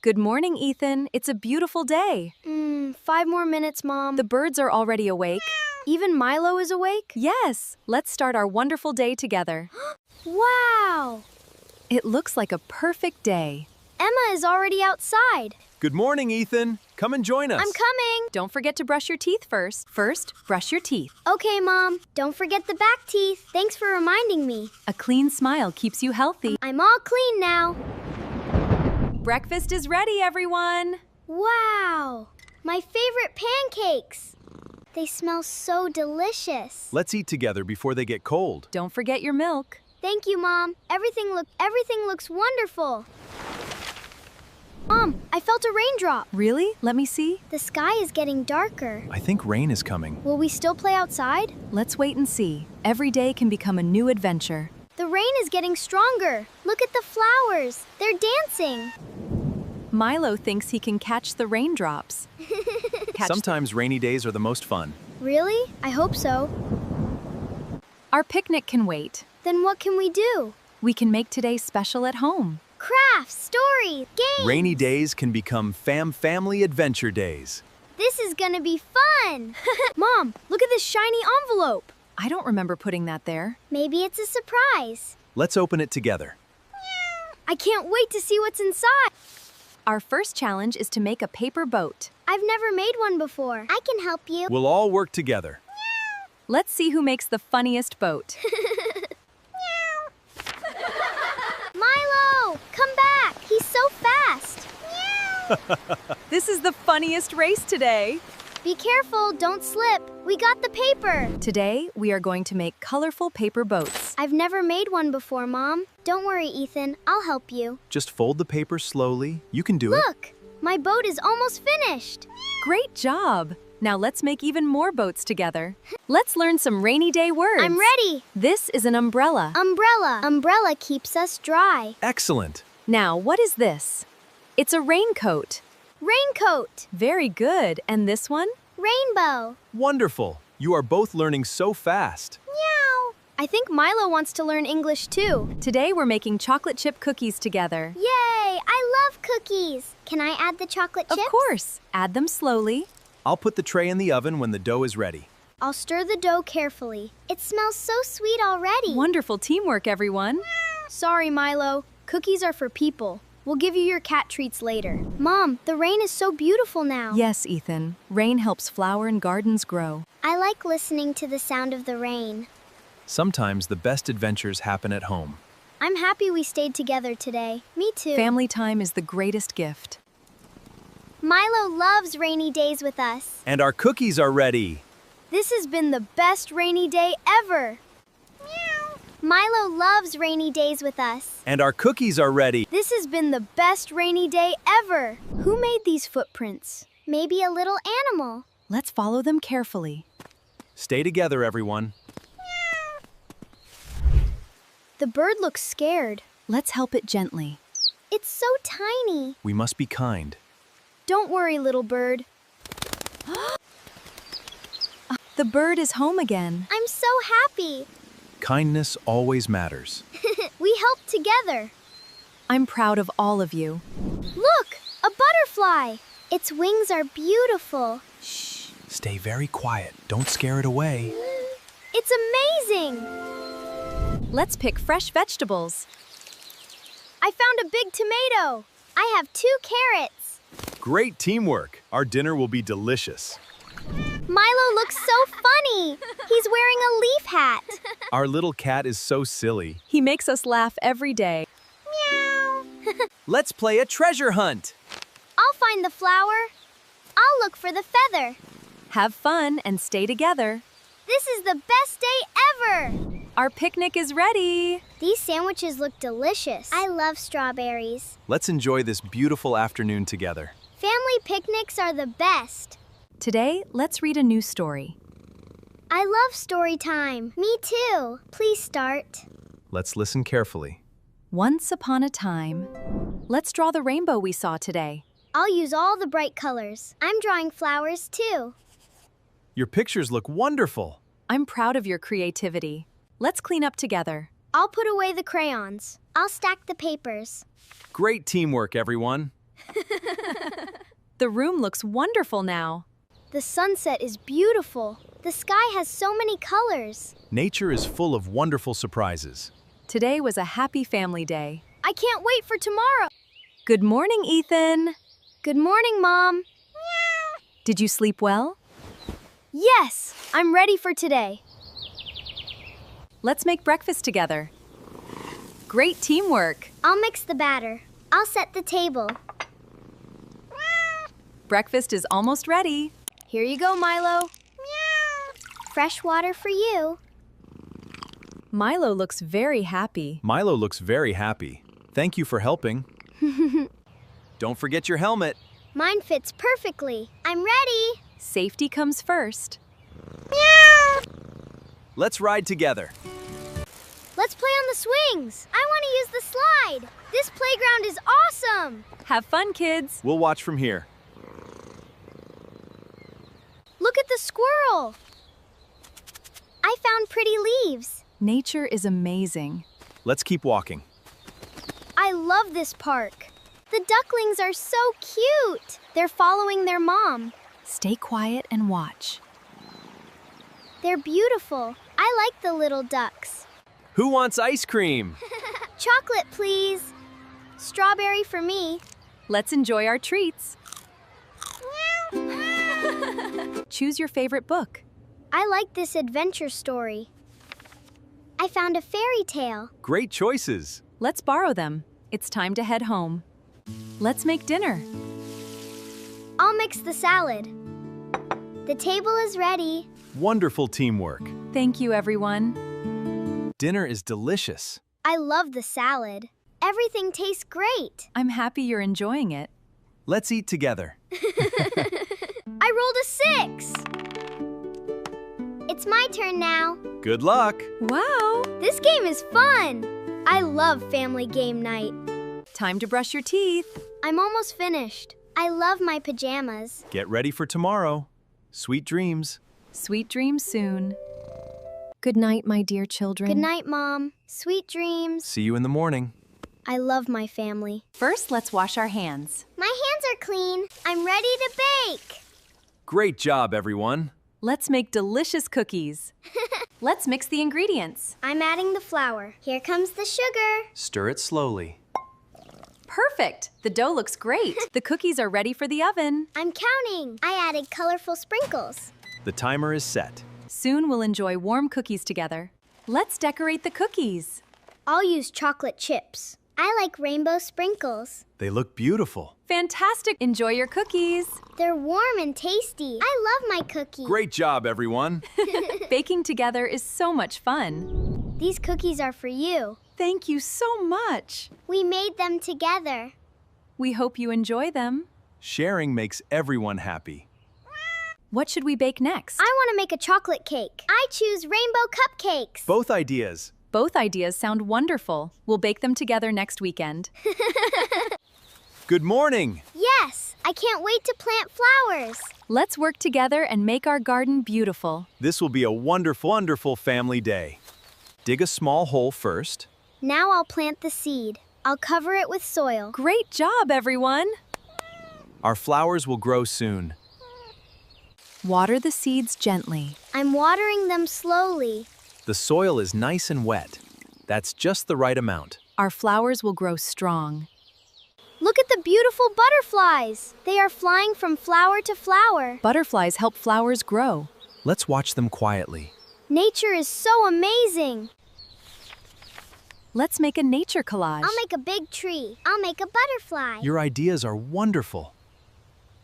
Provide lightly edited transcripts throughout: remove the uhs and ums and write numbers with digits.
Good morning, Ethan. It's a beautiful day. 5 more minutes, Mom. The birds are already awake. Even Milo is awake? Yes, let's start our wonderful day together. Wow! It looks like a perfect day. Emma is already outside. Good morning, Ethan. Come and join us. I'm coming. Don't forget to brush your teeth first. First, brush your teeth. Okay, Mom. Don't forget the back teeth. Thanks for reminding me. A clean smile keeps you healthy. I'm all clean now. Breakfast is ready, everyone. Wow! My favorite pancakes. They smell so delicious. Let's eat together before they get cold. Don't forget your milk. Thank you, Mom. Everything looks wonderful. Mom, I felt a raindrop. Really? Let me see. The sky is getting darker. I think rain is coming. Will we still play outside? Let's wait and see. Every day can become a new adventure. The rain is getting stronger. Look at the flowers. They're dancing. Milo thinks he can catch the raindrops. Sometimes rainy days are the most fun. Really? I hope so. Our picnic can wait. Then what can we do? We can make today special at home. Crafts, stories, games. Rainy days can become family adventure days. This is gonna be fun. Mom, look at this shiny envelope. I don't remember putting that there. Maybe it's a surprise. Let's open it together. I can't wait to see what's inside. Our first challenge is to make a paper boat. I've never made one before. I can help you. We'll all work together. Let's see who makes the funniest boat. Milo, come back. He's so fast. This is the funniest race today. Be careful, don't slip. We got the paper. Today, we are going to make colorful paper boats. I've never made one before, Mom. Don't worry, Ethan. I'll help you. Just fold the paper slowly. You can do it. Look, my boat is almost finished. Great job! Now let's make even more boats together. Let's learn some rainy day words. I'm ready. This is an umbrella. Umbrella. Umbrella keeps us dry. Excellent. Now, what is this? It's a raincoat. Raincoat. Very good. And this one? Rainbow. Wonderful. You are both learning so fast. Meow. I think Milo wants to learn English too. Today we're making chocolate chip cookies together. Yay! I love cookies. Can I add the chocolate chips? Of course. Add them slowly. I'll put the tray in the oven when the dough is ready. I'll stir the dough carefully. It smells so sweet already. Wonderful teamwork, everyone. Sorry, Milo. Cookies are for people. We'll give you your cat treats later. Mom, the rain is so beautiful now. Yes, Ethan. Rain helps flower and gardens grow. I like listening to the sound of the rain. Sometimes the best adventures happen at home. I'm happy we stayed together today. Me too. Family time is the greatest gift. Milo loves rainy days with us. And our cookies are ready. This has been the best rainy day ever. Meow. Milo loves rainy days with us. And our cookies are ready. This has been the best rainy day ever. Who made these footprints? Maybe a little animal. Let's follow them carefully. Stay together, everyone. The bird looks scared. Let's help it gently. It's so tiny. We must be kind. Don't worry, little bird. The bird is home again. I'm so happy. Kindness always matters. We helped together. I'm proud of all of you. Look, a butterfly. Its wings are beautiful. Shh. Stay very quiet. Don't scare it away. It's amazing. Let's pick fresh vegetables. I found a big tomato. I have 2 carrots. Great teamwork. Our dinner will be delicious. Milo looks so funny. He's wearing a leaf hat. Our little cat is so silly. He makes us laugh every day. Meow. Let's play a treasure hunt. I'll find the flower. I'll look for the feather. Have fun and stay together. This is the best day ever. Our picnic is ready. These sandwiches look delicious. I love strawberries. Let's enjoy this beautiful afternoon together. Family picnics are the best. Today, let's read a new story. I love story time. Me too. Please start. Let's listen carefully. Once upon a time. Let's draw the rainbow we saw today. I'll use all the bright colors. I'm drawing flowers too. Your pictures look wonderful. I'm proud of your creativity. Let's clean up together. I'll put away the crayons. I'll stack the papers. Great teamwork, everyone. The room looks wonderful now. The sunset is beautiful. The sky has so many colors. Nature is full of wonderful surprises. Today was a happy family day. I can't wait for tomorrow. Good morning, Ethan. Good morning, Mom. Did you sleep well? Yes, I'm ready for today. Let's make breakfast together. Great teamwork. I'll mix the batter. I'll set the table. Breakfast is almost ready. Here you go, Milo. Fresh water for you. Milo looks very happy. Milo looks very happy. Thank you for helping. Don't forget your helmet. Mine fits perfectly. I'm ready. Safety comes first. Let's ride together. Let's play on the swings. I want to use the slide. This playground is awesome. Have fun, kids. We'll watch from here. Look at the squirrel. I found pretty leaves. Nature is amazing. Let's keep walking. I love this park. The ducklings are so cute. They're following their mom. Stay quiet and watch. They're beautiful. I like the little ducks. Who wants ice cream? Chocolate, please. Strawberry for me. Let's enjoy our treats. Choose your favorite book. I like this adventure story. I found a fairy tale. Great choices. Let's borrow them. It's time to head home. Let's make dinner. I'll mix the salad. The table is ready. Wonderful teamwork. Thank you, everyone. Dinner is delicious. I love the salad. Everything tastes great. I'm happy you're enjoying it. Let's eat together. I rolled a 6. It's my turn now. Good luck. Wow! This game is fun. I love family game night. Time to brush your teeth. I'm almost finished. I love my pajamas. Get ready for tomorrow. Sweet dreams. Sweet dreams soon. Good night, my dear children. Good night, Mom. Sweet dreams. See you in the morning. I love my family. First, let's wash our hands. My hands are clean. I'm ready to bake. Great job, everyone. Let's make delicious cookies. Let's mix the ingredients. I'm adding the flour. Here comes the sugar. Stir it slowly. Perfect! The dough looks great. The cookies are ready for the oven. I'm counting. I added colorful sprinkles. The timer is set. Soon we'll enjoy warm cookies together. Let's decorate the cookies. I'll use chocolate chips. I like rainbow sprinkles. They look beautiful. Fantastic! Enjoy your cookies. They're warm and tasty. I love my cookie. Great job, everyone. Baking together is so much fun. These cookies are for you. Thank you so much. We made them together. We hope you enjoy them. Sharing makes everyone happy. What should we bake next? I want to make a chocolate cake. I choose rainbow cupcakes. Both ideas. Both ideas sound wonderful. We'll bake them together next weekend. Good morning. Yes, I can't wait to plant flowers. Let's work together and make our garden beautiful. This will be a wonderful, wonderful family day. Dig a small hole first. Now I'll plant the seed. I'll cover it with soil. Great job, everyone! Our flowers will grow soon. Water the seeds gently. I'm watering them slowly. The soil is nice and wet. That's just the right amount. Our flowers will grow strong. Look at the beautiful butterflies. They are flying from flower to flower. Butterflies help flowers grow. Let's watch them quietly. Nature is so amazing. Let's make a nature collage. I'll make a big tree. I'll make a butterfly. Your ideas are wonderful.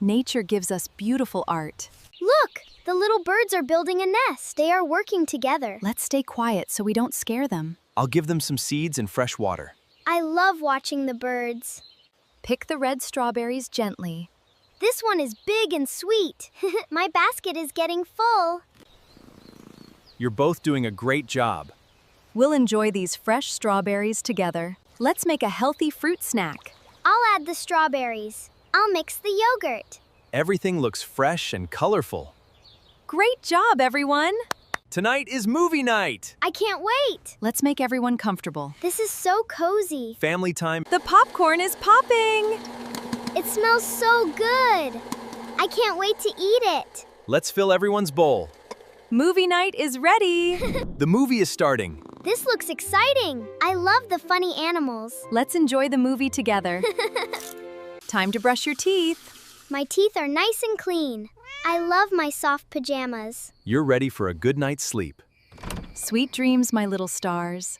Nature gives us beautiful art. Look, the little birds are building a nest. They are working together. Let's stay quiet so we don't scare them. I'll give them some seeds and fresh water. I love watching the birds. Pick the red strawberries gently. This one is big and sweet. My basket is getting full. You're both doing a great job. We'll enjoy these fresh strawberries together. Let's make a healthy fruit snack. I'll add the strawberries. I'll mix the yogurt. Everything looks fresh and colorful. Great job, everyone! Tonight is movie night. I can't wait. Let's make everyone comfortable. This is so cozy. Family time. The popcorn is popping! It smells so good. I can't wait to eat it. Let's fill everyone's bowl. Movie night is ready. The movie is starting. This looks exciting. I love the funny animals. Let's enjoy the movie together. Time to brush your teeth. My teeth are nice and clean. I love my soft pajamas. You're ready for a good night's sleep. Sweet dreams, my little stars.